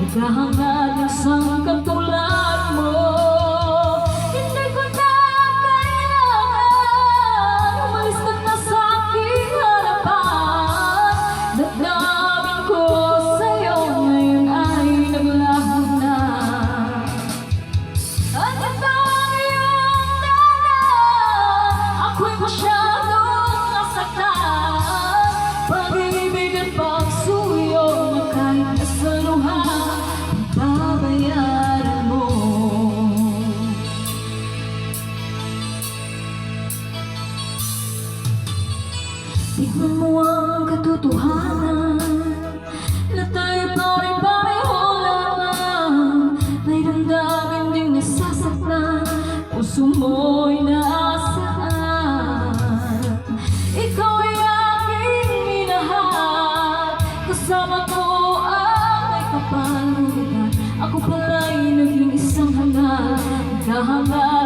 Naghahanap ng isang katulad mo. Hindi ko na kailangan umalis ka na sa aking harapan. Damdamin ko sa'yo ngayon ay naglaho na. At ito ang iyong dala, ako'y masyadong nasaktan. Pag-ibig at pagsuyo na kahit nasaluhan, babayaran mo. Tignan mo ang katotohanan na tayo pare-pareho lang. May damdamin ding nasasaktan, puso mo'y naasaan. Ikaw ay aking minahal, kasama ko ang may kapalutan. Ako pala'y naging isang hangal, naghahangal